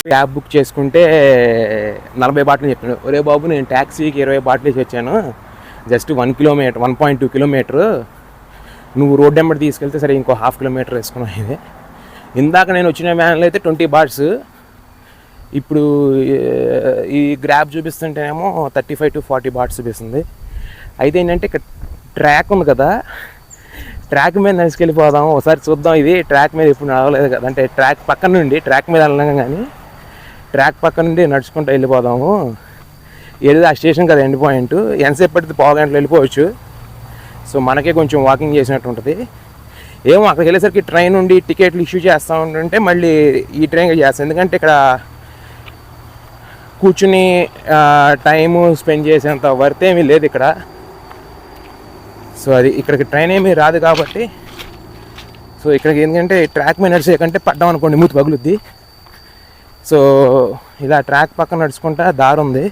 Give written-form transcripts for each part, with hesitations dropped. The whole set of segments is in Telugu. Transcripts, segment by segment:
క్యాబ్ బుక్ చేసుకుంటే 40 బాటిల్ చెప్పాను. ఒరే బాబు, నేను ట్యాక్సీకి 20 బాటిల్ వచ్చాను, జస్ట్ 1 కిలోమీటర్ 1.2 కిలోమీటర్, నువ్వు రోడ్ నెంబర్ తీసుకెళ్తే సరే ఇంకో 1/2 కిలోమీటర్ వేసుకున్నావు. ఇది ఇందాక నేను వచ్చిన వ్యాన్లో అయితే 20 బాట్స్, ఇప్పుడు ఈ గ్రాబ్ చూపిస్తుంటేనేమో 35 to 40 బాట్స్ చూపిస్తుంది. అయితే ఏంటంటే ఇక్కడ ట్రాక్ ఉంది కదా, ట్రాక్ మీద నడుచుకెళ్ళిపోదాం, ఒకసారి చూద్దాం. ఇది ట్రాక్ మీద ఇప్పుడు నడవలేదు కదా, అంటే ట్రాక్ పక్కన నుండి ట్రాక్ మీద వెళ్ళాం కానీ ట్రాక్ పక్క నుండి నడుచుకుంటూ వెళ్ళిపోదాము. ఏదో ఆ స్టేషన్ కదా ఎండ్ పాయింట్, ఎంతసేపు పడితే 15 గంటలు వెళ్ళిపోవచ్చు. సో మనకే కొంచెం వాకింగ్ చేసినట్టు ఉంటుంది. ఏమో అక్కడికి వెళ్ళేసరికి ట్రైన్ నుండి టికెట్లు ఇష్యూ చేస్తూ ఉంటుంటే మళ్ళీ ఈ ట్రైన్గా చేస్తాం, ఎందుకంటే ఇక్కడ కూర్చుని టైము స్పెండ్ చేసేంత వర్త్ ఏమీ లేదు ఇక్కడ. సో అది ఇక్కడికి ట్రైన్ ఏమీ రాదు కాబట్టి, సో ఇక్కడికి ఎందుకంటే ట్రాక్ మీద నడిచే కంటే పడ్డాం అనుకోండి మూతి పగులుద్ది. సో ఇలా ట్రాక్ పక్కన నడుచుకుంటా దారి ఉంది.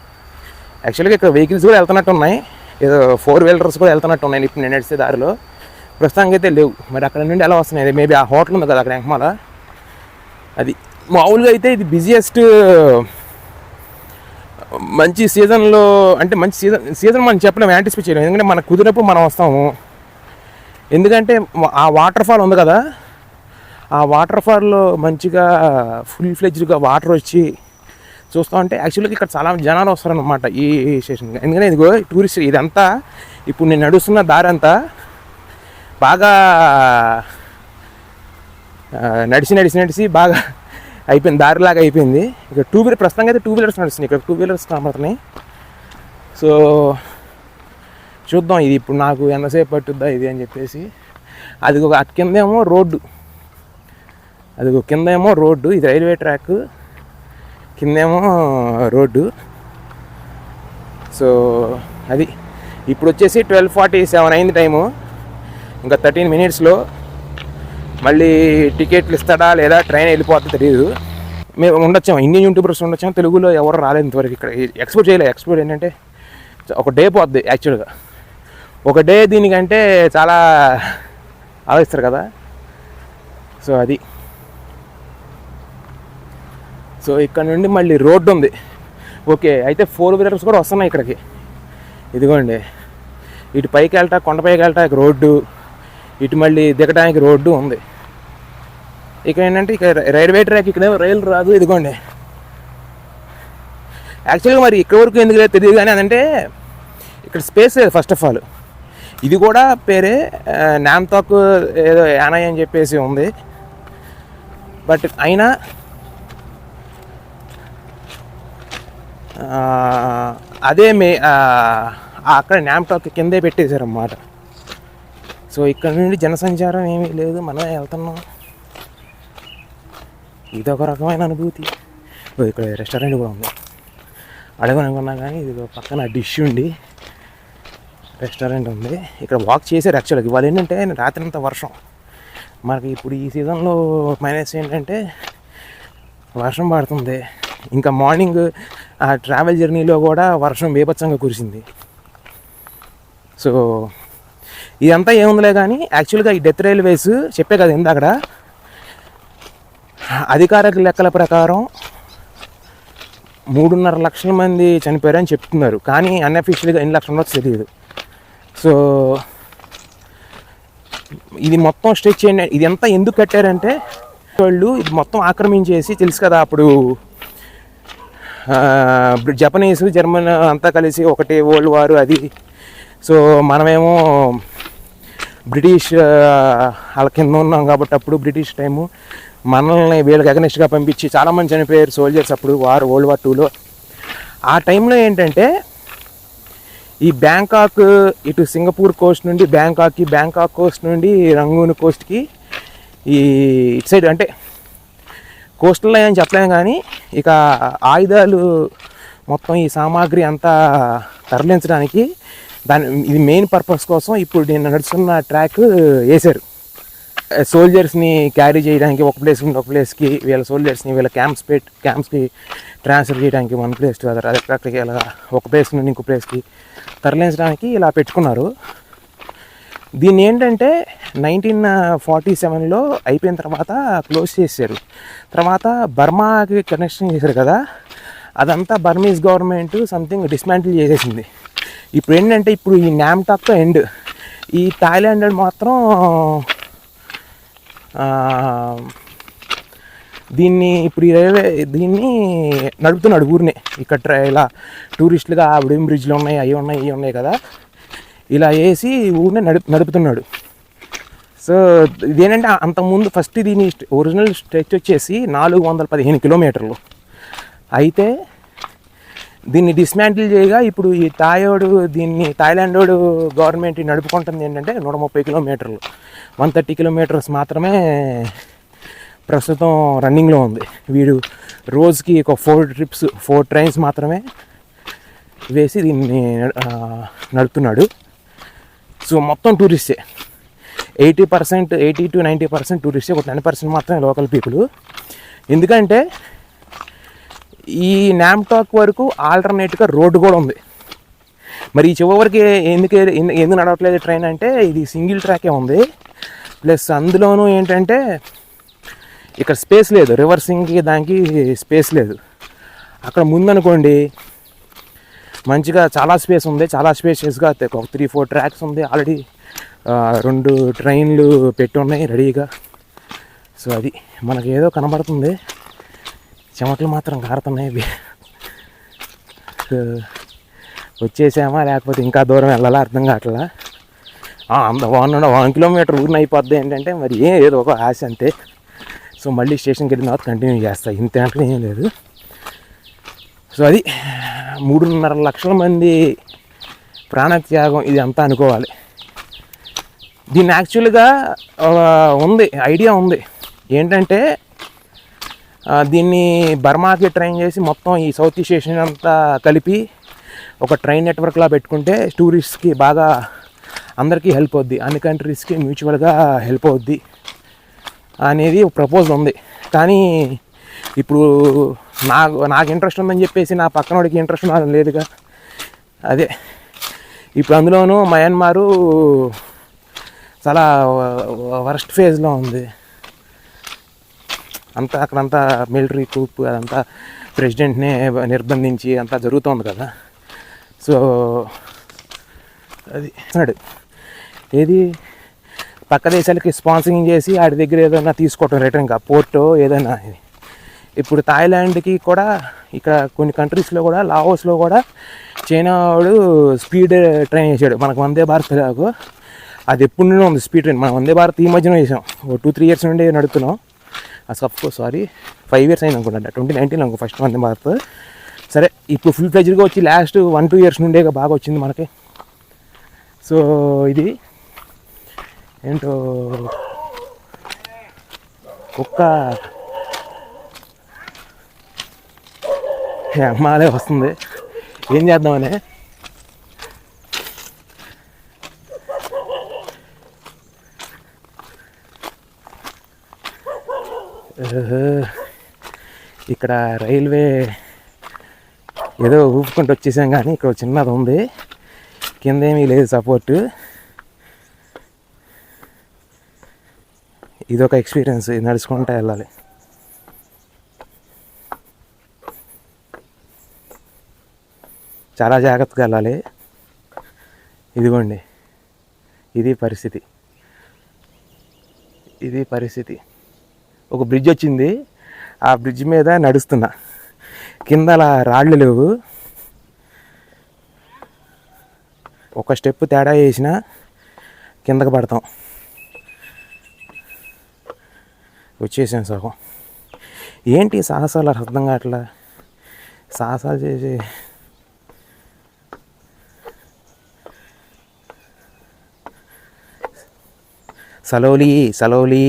యాక్చువల్గా ఇక్కడ వెహికల్స్ కూడా వెళ్తున్నట్టు ఉన్నాయి, ఏదో 4 వీలర్స్ కూడా వెళ్తున్నట్టు ఉన్నాయి ఇప్పుడు నేను నడిచే దారిలో. ప్రస్తుతానికి అయితే లేవు, మరి అక్కడ నుండి ఎలా వస్తున్నాయి? మేబీ ఆ హోటల్ ఉంది కదా అక్కడ వెంకమాల, అది. మామూలుగా అయితే ఇది బిజియెస్ట్ మంచి సీజన్లో, అంటే మంచి సీజన్ మనం చెప్పలేము, యాంటిసిపేట్ చేయలేము, ఎందుకంటే మనకు కుదిరినప్పుడు మనం వస్తాము. ఎందుకంటే ఆ వాటర్ ఫాల్ ఉంది కదా, ఆ వాటర్ ఫాల్లో మంచిగా ఫుల్ ఫ్లెడ్జ్డ్గా వాటర్ వచ్చి చూస్తూ ఉంటే యాక్చువల్గా ఇక్కడ చాలా జనాలు వస్తారనమాట ఈ స్టేషన్కి. ఎందుకంటే ఇదిగో టూరిస్ట్, ఇదంతా ఇప్పుడు నేను నడుస్తున్న దారి అంతా బాగా నడిచి బాగా అయిపోయింది, దారిలాగా అయిపోయింది. ఇక్కడ 2 వీలర్ ప్రస్తుతంగా అయితే 2 వీలర్స్ నడుస్తున్నాయి, ఇక్కడ 2 వీలర్స్ కనబడుతున్నాయి. సో చూద్దాం ఇది ఇప్పుడు నాకు ఎంతసేపు పట్టుద్దా ఇది అని చెప్పేసి. అదిగో కిందేమో రోడ్డు, అదిగో కిందేమో రోడ్డు, ఇది రైల్వే ట్రాక్, కిందేమో రోడ్డు. సో అది ఇప్పుడు వచ్చేసి 12:47 అయింది టైము. ఇంకా 13 మినిట్స్లో మళ్ళీ టికెట్లు ఇస్తాడా లేదా ట్రైన్ వెళ్ళిపోతుందో తెలియదు. మేము ఉండొచ్చాము, ఇండియన్ యూట్యూబర్స్ ఉండొచ్చాము, తెలుగులో ఎవరు రాలేదు ఇంతవరకు. ఇక్కడ ఎక్స్పోర్ట్ చేయలేదు. ఎక్స్పోర్ట్ ఏంటంటే ఒక డే పోద్ది యాక్చువల్గా, ఒక డే దీనికంటే చాలా ఆలోచిస్తారు కదా. సో అది. సో ఇక్కడ నుండి మళ్ళీ రోడ్డు ఉంది. ఓకే, అయితే 4 వీలర్స్ కూడా వస్తున్నాయి ఇక్కడికి. ఇదిగోండి, ఇటు పైకి వెళ్తా, కొండపైకి వెళ్తా రోడ్డు, ఇటు మళ్ళీ దిగడానికి రోడ్డు ఉంది. ఇక్కడ ఏంటంటే ఇక రైల్వే ట్రాక్, ఇక్కడ రైలు రాదు. ఇదిగోండి, యాక్చువల్గా మరి ఇక్కడ వరకు ఎందుకు లేదు తెలియదు కానీ అదంటే ఇక్కడ స్పేస్ లేదు ఫస్ట్ ఆఫ్ ఆల్. ఇది కూడా పేరే నామ్తాక్ ఏదో యానయ్ అని చెప్పేసి ఉంది, బట్ అయినా అదే అక్కడ నామ్తాక్ కిందే పెట్టేశారన్నమాట. సో ఇక్కడ నుండి జనసంచారం ఏమీ లేదు, మనమే వెళ్తున్నాం. ఇదొక రకమైన అనుభూతి. ఇక్కడ రెస్టారెంట్ కూడా ఉంది, అడగనుకున్నా కానీ ఇది పక్కన డిష్ ఉండి రెస్టారెంట్ ఉంది. ఇక్కడ వాక్ చేశారు యాక్చువల్గా. ఇవాళ ఏంటంటే రాత్రి అంతా వర్షం, మనకి ఇప్పుడు ఈ సీజన్లో మైనస్ ఏంటంటే వర్షం పడుతుంది. ఇంకా మార్నింగ్ ఆ ట్రావెల్ జర్నీలో కూడా వర్షం బీభత్సంగా కురిసింది. సో ఇదంతా ఏముందిలే కానీ యాక్చువల్గా ఈ డెత్ రైల్వేస్ చెప్పే కదా ఇందాక, అధికారిక లెక్కల ప్రకారం 3.5 లక్షల మంది చనిపోయారని చెప్తున్నారు, కానీ అన్అఫీషియల్గా ఎన్ని లక్షలు ఉండొచ్చు తెలియదు. సో ఇది మొత్తం స్ట్రెచ్ చేయండి. ఇది అంతా ఎందుకు కట్టారంటే వాళ్ళు ఇది మొత్తం ఆక్రమించేసి, తెలుసు కదా అప్పుడు జపనీస్ జర్మన్ అంతా కలిసి ఒకటి వరల్డ్ వార్ అది. సో మనమేమో బ్రిటిష్ వాళ్ళ కింద ఉన్నాం కాబట్టి అప్పుడు బ్రిటిష్ టైము మనల్ని వీళ్ళకి అగనెస్ట్గా పంపించి చాలామంది చనిపోయారు సోల్జర్స్ అప్పుడు వరల్డ్ వార్ 2లో. ఆ టైంలో ఏంటంటే ఈ బ్యాంకాక్ ఇటు సింగపూర్ కోస్ట్ నుండి బ్యాంకాక్ కోస్ట్ నుండి రంగూన్ కోస్ట్కి ఈ ఇటు సైడ్ అంటే కోస్టల్లో అని చెప్పలేము కానీ ఇక ఆయుధాలు మొత్తం ఈ సామాగ్రి అంతా తరలించడానికి ఇది మెయిన్ పర్పస్ కోసం ఇప్పుడు నేను నడుస్తున్న ట్రాక్ వేశారు. సోల్జర్స్ని క్యారీ చేయడానికి ఒక ప్లేస్ నుండి ఒక ప్లేస్కి, వీళ్ళ సోల్జర్స్ని వీళ్ళ క్యాంప్స్కి ట్రాన్స్ఫర్ చేయడానికి వన్ ప్లేస్ టు అదర్, అక్కడికి ఇలా ఒక ప్లేస్ నుండి ఇంకో ప్లేస్కి తరలించడానికి ఇలా పెట్టుకున్నారు. దీన్ని ఏంటంటే 1947లో అయిపోయిన తర్వాత క్లోజ్ చేశారు. తర్వాత బర్మాకి కనెక్షన్ చేశారు కదా, అదంతా బర్మీస్ గవర్నమెంట్ సంథింగ్ డిస్మాంటిల్ చేసేసింది. ఇప్పుడు ఏంటంటే ఇప్పుడు ఈ నామ్టాక్తో ఎండ్. ఈ థాయిలాండ్ మాత్రం దీన్ని ఇప్పుడు ఈ రైల్వే దీన్ని నడుపుతున్నాడు ఊరినే. ఇక్కడ ఇలా టూరిస్టులుగా ఉడెన్ బ్రిడ్జ్లు ఉన్నాయి, అవి ఉన్నాయి, ఇవి ఉన్నాయి కదా, ఇలా వేసి ఊరినే నడుపుతున్నాడు. సో ఇదేంటంటే అంతకుముందు ఫస్ట్ దీని ఒరిజినల్ స్ట్రెచ్ వచ్చేసి 415 కిలోమీటర్లు అయితే దీన్ని డిస్మాంటిల్ చేయగా ఇప్పుడు ఈ దీన్ని థాయిలాండ్ గవర్నమెంట్ నడుపుకుంటుంది ఏంటంటే 130 కిలోమీటర్లు, 130 కిలోమీటర్స్ మాత్రమే ప్రస్తుతం రన్నింగ్లో ఉంది. వీడు రోజుకి ఒక 4 ట్రైన్స్ మాత్రమే వేసి దీన్ని నడుపుతున్నాడు. సో మొత్తం టూరిస్టే, 80 to 90% టూరిస్టే, ఒక 10% మాత్రమే లోకల్ పీపుల్. ఎందుకంటే ఈ నామ్టాక్ వరకు ఆల్టర్నేట్గా రోడ్డు కూడా ఉంది. మరి ఈ చివరికి ఎందుకు నడవట్లేదు ట్రైన్ అంటే ఇది సింగిల్ ట్రాకే ఉంది. ప్లస్ అందులోనూ ఏంటంటే ఇక్కడ స్పేస్ లేదు, రివర్సింగ్కి దానికి స్పేస్ లేదు. అక్కడ ముందనుకోండి మంచిగా చాలా స్పేస్ ఉంది, చాలా స్పేషియస్గా ఒక 3-4 ట్రాక్స్ ఉంది. ఆల్రెడీ 2 ట్రైన్లు పెట్టి ఉన్నాయి రెడీగా. సో అది మనకి ఏదో కనబడుతుంది, చెమటలు మాత్రం కారుతున్నాయి. వచ్చేసామా లేకపోతే ఇంకా దూరం వెళ్ళాలా అర్థం కావట్లా. అంత 1 కిలోమీటర్ ఊరిని అయిపోద్ది ఏంటంటే మరి ఏదో ఒక ఆశ అంతే. సో మళ్ళీ స్టేషన్కి వెళ్ళిన తర్వాత కంటిన్యూ చేస్తా, ఇంత అంటే ఏం లేదు. సో అది 3.5 లక్షల మంది ప్రాణత్యాగం ఇది అంతా అనుకోవాలి. దీన్ని యాక్చువల్గా ఐడియా ఉంది ఏంటంటే దీన్ని బర్మాకి ట్రైన్ చేసి మొత్తం ఈ సౌత్ ఈస్ట్ ఏషియన్ అంతా కలిపి ఒక ట్రైన్ నెట్వర్క్లా పెట్టుకుంటే టూరిస్ట్కి బాగా అందరికీ హెల్ప్ అవుద్ది, అన్ని కంట్రీస్కి మ్యూచువల్గా హెల్ప్ అవుద్ది అనేది ఒక ప్రపోజల్ ఉంది. కానీ ఇప్పుడు నాకు ఇంట్రెస్ట్ ఉందని చెప్పేసి నా పక్కనోడికి ఇంట్రెస్ట్ లేదుగా. అదే ఇప్పుడు అందులోనూ మయన్మారు చాలా వరస్ట్ ఫేజ్లో ఉంది. అక్కడంతా మిలిటరీ కూప్ అదంతా ప్రెసిడెంట్నే నిర్బంధించి అంతా జరుగుతోంది కదా. సో అది ఏది పక్క దేశాలకి స్పాన్సరింగ్ చేసి వాడి దగ్గర ఏదైనా తీసుకోవటం రిటర్న్గా పోర్టో ఏదైనా. ఇప్పుడు థాయిలాండ్కి కూడా ఇక్కడ కొన్ని కంట్రీస్లో కూడా, లావోస్లో కూడా చైనా వాడు స్పీడ్ ట్రైన్ చేశాడు. మనకు వందే భారత్ లాగా అది ఎప్పుడు నుండి ఉంది స్పీడ్ ట్రైన్. మనం వందే భారత్ ఈ మధ్యన చేసాం, 2-3 ఇయర్స్ నుండి నడుపుతున్నాం. సారీ 5 ఇయర్స్ అయింది అనుకుంటా, 2019 అనుకో ఫస్ట్ వందే భారత్. సరే ఇప్పుడు ఫుల్ ఫ్లెజ్డ్గా వచ్చి లాస్ట్ 1-2 ఇయర్స్ నుండే బాగా వచ్చింది మనకి. సో ఇది ఏంటో కుక్క అమ్మాలే వస్తుంది, ఏం చేద్దామని. ఇక్కడ రైల్వే ఏదో ఊపుకుంటూ వచ్చేసాం, కానీ ఇక్కడ చిన్నది ఉంది, కింద ఏమీ లేదు సపోర్టు. ఇదొక ఎక్స్పీరియన్స్, ఇది నడుచుకుంటూ వెళ్ళాలి. చాలా జాగ్రత్తగా వెళ్ళాలి. ఇదిగోండి ఇది పరిస్థితి. ఒక బ్రిడ్జ్ వచ్చింది, ఆ బ్రిడ్జ్ మీద నడుస్తున్నా, కింద అలా రాళ్ళు లేవు, ఒక స్టెప్ తేడా వేసినా కిందకి పడతాం. వచ్చేసాం సగం. ఏంటి సాహసాలు అర్థం కావట్లా, సాహసాలు చేసి సలోలి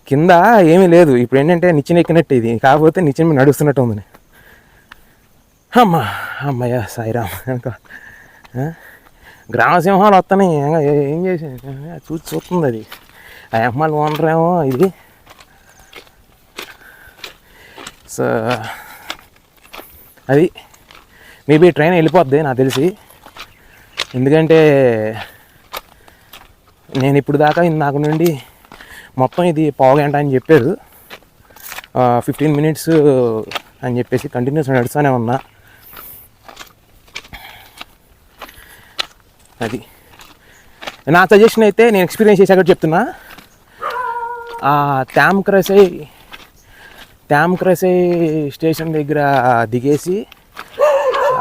కింద ఏమీ లేదు. ఇప్పుడు ఏంటంటే నిచ్చెన ఎక్కినట్టు ఇది, కాకపోతే నిచ్చెన మీద నడుస్తున్నట్టు ఉంది. అమ్మయ్య సాయిరామ్ అనుకో. గ్రామసింహాలు వస్తున్నాయి, ఏం చేసి చూస్తుంది అది. ఆ అమ్మాయిలు ఓనరేమో ఇది. సో అది మేబీ ట్రైన్ వెళ్ళిపోద్ది నాకు తెలిసి, ఎందుకంటే నేను ఇప్పుడు దాకా ఇందాక నుండి మొత్తం ఇది పావుగంట అని చెప్పారు, 15 minutes అని చెప్పేసి కంటిన్యూస్ నడుస్తూనే ఉన్నా. అది నా సజెషన్ అయితే, నేను ఎక్స్పీరియన్స్ చేశాక చెప్తున్నా. ట్యామ్ క్రసై స్టేషన్ దగ్గర దిగేసి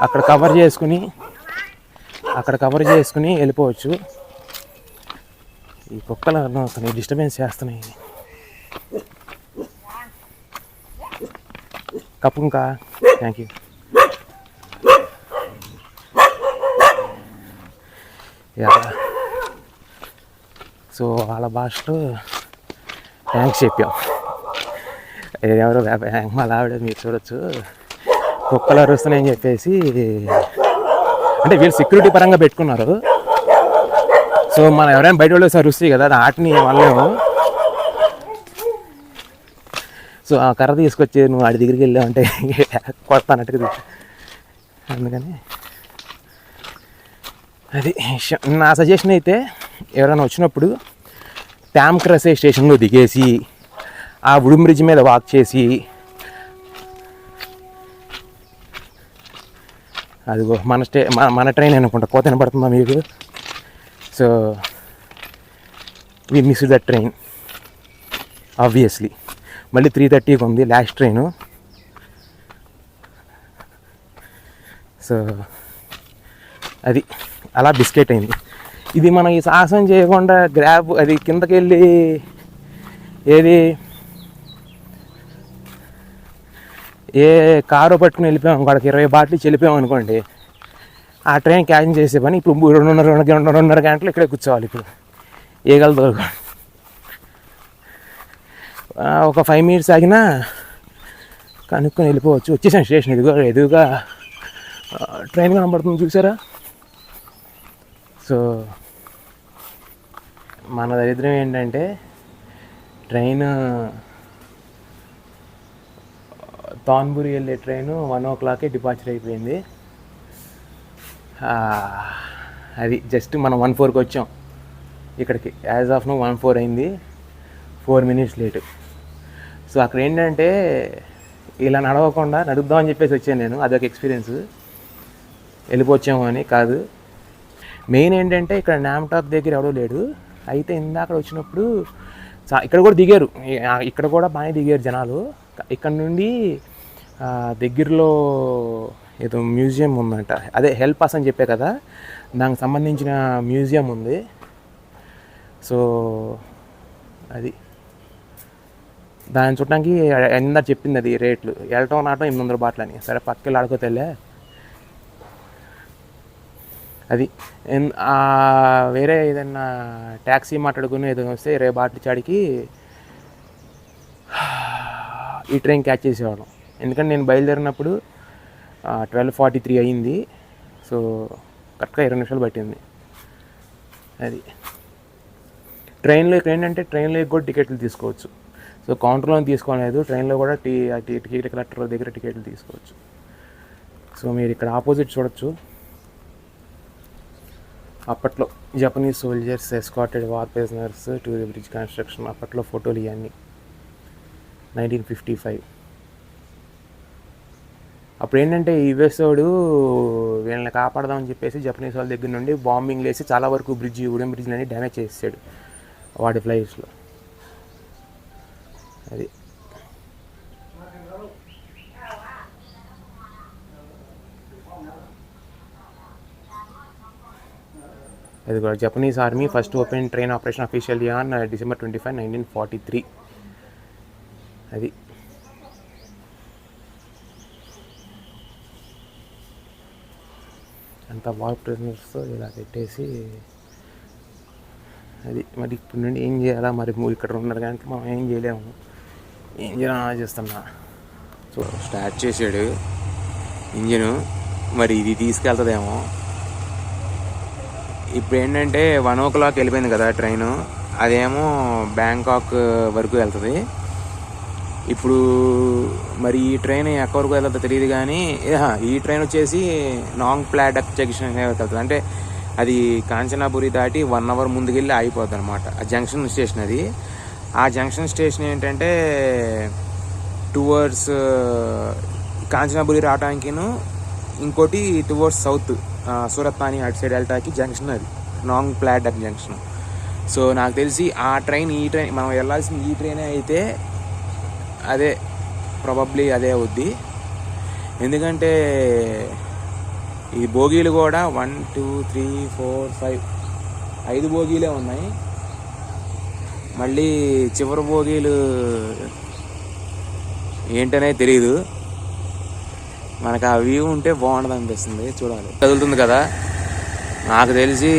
అక్కడ కవర్ చేసుకుని వెళ్ళిపోవచ్చు. ఈ కుక్కలు అతను డిస్టర్బెన్స్ చేస్తున్నాయి. కప్పు ఇంకా థ్యాంక్ యూ. సో వాళ్ళ భాషలో థ్యాంక్స్ చెప్పాం. ఎవరో వాళ్ళ ఆవిడ మీరు చూడొచ్చు, కుక్కలు అరుస్తున్నాయని చెప్పేసి, అంటే వీళ్ళు సెక్యూరిటీ పరంగా పెట్టుకున్నారు. సో మనం ఎవరైనా బయట వాళ్ళు అరుస్తాయి కదా, వాటిని వాళ్ళేమో. సో ఆ కర్ర తీసుకొచ్చి నువ్వు వాడి దగ్గరికి వెళ్ళావంటే కొడతానట్టుగా, అందుకని అది నా సజెషన్ అయితే, ఎవరైనా వచ్చినప్పుడు ట్యామ్ క్రసై స్టేషన్లో దిగేసి ఆ వుడెన్ బ్రిడ్జ్ మీద వాక్ చేసి, అదిగో మన ట్రైన్ అనుకుంటా, కోత వినపడుతుందా మీకు? So we miss that train obviously. మళ్ళీ 3:30కి ఉంది లాస్ట్ ట్రైను. సో అది అలా బిస్కెట్ అయింది. ఇది మనం ఈ సాహసం చేయకుండా గ్రాబ్ అది కిందకి వెళ్ళి ఏ కారు పట్టుకుని వెళ్ళిపోయాం, అక్కడికి 20 బాటిల్ వెళ్ళిపోయాం అనుకోండి, ఆ ట్రైన్ క్యాన్సిల్ చేసే పని ఇప్పుడు 2.5 గంటలు ఇక్కడే కూర్చోవాలి. ఇప్పుడు ఏగలదు, ఒక 5 minutes ఆగినా కనుక్కొని వెళ్ళిపోవచ్చు. వచ్చేసాను స్టేషన్, ఎదురుగా ట్రైన్ కనబడుతుంది చూసారా. సో మన దరిద్రం ఏంటంటే, ట్రైన్ తాన్పూరి వెళ్ళే ట్రైను 1 o'clock డిపార్చర్ అయిపోయింది. అది జస్ట్ మనం 1:04కి వచ్చాం ఇక్కడికి. యాజ్ ఆఫ్ నో 1:04 అయింది, 4 minutes లేటు. సో అక్కడ ఏంటంటే, ఇలా నడవకుండా నడుద్దామని చెప్పేసి వచ్చాను నేను. అదొక ఎక్స్పీరియన్స్, వెళ్ళిపోవచ్చాము అని కాదు. మెయిన్ ఏంటంటే, ఇక్కడ నామ్టాక్ దగ్గర ఎవడో లేడు. అయితే ఇందాక వచ్చినప్పుడు ఇక్కడ కూడా దిగారు, ఇక్కడ కూడా బాగానే దిగారు జనాలు. ఇక్కడ నుండి దగ్గరలో ఏదో మ్యూజియం ఉందంట, అదే హెల్ప్ అస్ అని చెప్పే కదా, దానికి సంబంధించిన మ్యూజియం ఉంది. సో అది దాన్ని చూడటానికి ఎంత చెప్పింది అది రేట్లు, వెళ్ళటం నాటం 800 బాట్లు అని. సరే పక్కకి ఆడుకోతేలే అది. వేరే ఏదైనా ట్యాక్సీ మాట్లాడుకుని ఏదైనా వస్తే 20 బాట్లు చాడికి ఈ ట్రైన్ క్యాచ్ చేసేవాళ్ళం. ఎందుకంటే నేను బయలుదేరినప్పుడు 12:43 అయ్యింది. సో కరెక్ట్గా 20 నిమిషాలు పట్టింది. అది ట్రైన్లో ఇక్కడ ఏంటంటే, ట్రైన్లో కూడా టికెట్లు తీసుకోవచ్చు. సో కౌంటర్లో తీసుకోలేదు, ట్రైన్లో కూడా టికెట్ కలెక్టర్ దగ్గర టికెట్లు తీసుకోవచ్చు. సో మీరు ఇక్కడ ఆపోజిట్ చూడొచ్చు, అప్పట్లో Japanese soldiers escorted war prisoners to the bridge construction. అప్పట్లో ఫోటోలు ఇవన్నీ 1955. అప్పుడు ఏంటంటే, యుఎస్ వాడు వీళ్ళని కాపాడదామని చెప్పేసి జపనీస్ వాళ్ళ దగ్గర నుండి బాంబింగ్ వేసి చాలా వరకు వుడెన్ బ్రిడ్జ్లని డ్యామేజ్ చేసాడు వాడి ఫ్లైట్స్లో. అది అది కూడా Japanese army first open train operation officially on December 25, 1943. అది అంతా వార్ ప్రిజనర్స్తో ఇలా పెట్టేసి, అది మరి ఇప్పుడు నుండి ఏం చేయాలా మరి, ఇక్కడ 2.5 గంటలు మనం ఏం చేయలేము, ఏం చేయాలని ఆలోచిస్తున్నా. సో స్టార్ట్ చేసాడు ఇంజిను, మరి ఇది తీసుకెళ్తుందేమో. ఇప్పుడు ఏంటంటే 1 o'clock వెళ్ళిపోయింది కదా ట్రైను, అదేమో బ్యాంకాక్ వరకు వెళ్తుంది. ఇప్పుడు మరి ఈ ట్రైన్ ఎక్కడి వరకు వెళ్తుందో తెలియదు కానీ ఈ ట్రైన్ వచ్చేసి నాంగ్ ప్లాడక్ జంక్షన్ వెళ్తుంది. అంటే అది కాంచనాపురి దాటి 1 అవర్ ముందుకెళ్ళి ఆగిపోద్ది అనమాట. ఆ జంక్షన్ స్టేషన్ అది. ఆ జంక్షన్ స్టేషన్ ఏంటంటే టువర్డ్స్ కాంచనాపురి రావడానికిను, ఇంకోటి టువర్డ్స్ సౌత్ సూరత్ అని అటు సైడ్ వెళ్ళటానికి జంక్షన్ అది నాంగ్ ప్లాడక్ జంక్షన్. సో నాకు తెలిసి ఆ ట్రైన్ ఈ ట్రైన్ మనం వెళ్ళాల్సిన ఈ ట్రైనే అయితే అదే ప్రాబబ్లీ అదే అవుద్ది. ఎందుకంటే ఈ బోగీలు కూడా 1 2 3 4 5 బోగీలే ఉన్నాయి. మళ్ళీ చివరి బోగీలు ఏంటనే తెలియదు. మనకు ఆ వ్యూ ఉంటే బాగుంటుంది అనిపిస్తుంది. చూడాలి. కదులుతుంది కదా, నాకు తెలిసి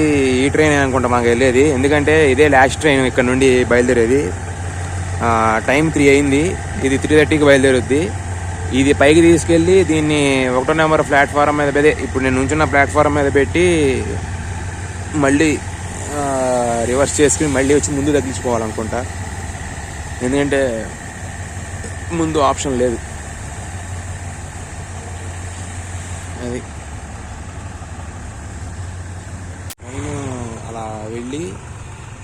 ఈ ట్రైన్ అనుకుంటా మాకు వెళ్ళేది. ఎందుకంటే ఇదే లాస్ట్ ట్రైన్ ఇక్కడ నుండి బయలుదేరేది. టైం 3 అయింది. ఇది 3:30కి బయలుదేరుద్ది. ఇది పైకి తీసుకెళ్ళి దీన్ని 1వ నెంబర్ ప్లాట్ఫారం మీద పెట్టి, ఇప్పుడు నేను నుంచున్న ప్లాట్ఫారం మీద పెట్టి మళ్ళీ రివర్స్ చేసుకుని మళ్ళీ వచ్చి ముందు తగ్గించుకోవాలనుకుంటా. ఎందుకంటే ముందు ఆప్షన్ లేదు. అది ట్రైన్ అలా వెళ్ళి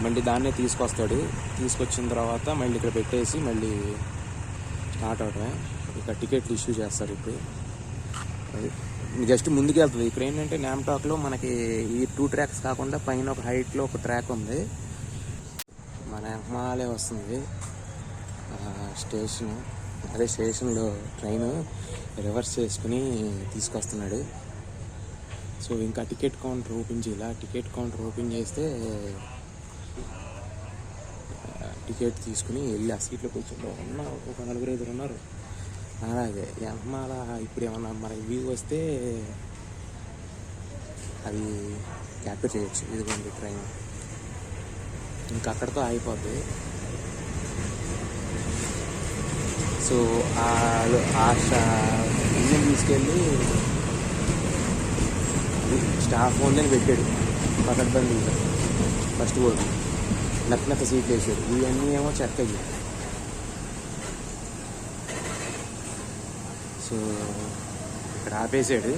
మళ్ళీ దాన్నే తీసుకొస్తాడు. తీసుకొచ్చిన తర్వాత మళ్ళీ ఇక్కడ పెట్టేసి మళ్ళీ స్టార్ట్ అవడమే. ఇక టికెట్లు ఇష్యూ చేస్తారు ఇప్పుడు. అది జస్ట్ ముందుకు వెళ్తుంది. ఇక్కడ ఏంటంటే న్యామ్టాక్లో మనకి ఈ 2 ట్రాక్స్ కాకుండా పైన ఒక హైట్లో ఒక ట్రాక్ ఉంది. మన హిమాలయ వస్తుంది స్టేషను. అదే స్టేషన్లో ట్రైన్ రివర్స్ చేసుకుని తీసుకొస్తున్నాడు. సో ఇంకా టికెట్ కౌంటర్ ఓపెన్ చేయాలి. టికెట్ కౌంటర్ ఓపెన్ చేస్తే టికెట్ తీసుకుని వెళ్ళి ఆ సీట్లో కూర్చుంటూ ఒక 4-5 ఉన్నారు. అలాగే యమహాల ఇప్పుడు ఏమన్నా మనకి వ్యూ వస్తే అది క్యాప్చర్ చేయొచ్చు. ఇదిగోండి ట్రైన్ ఇంకా అక్కడితో ఆగిపోద్ది. సో ఇంజిన్ తీసుకెళ్ళి స్టాఫ్ ఓన్లని పెట్టాడు పకడ్బందీ. ఫస్ట్ బోర్డు నక్క సీట్లు వేసాడు. ఇవన్నీ ఏమో చెక్కయ్యి. సో ఇక్కడ ఆపేసాడు.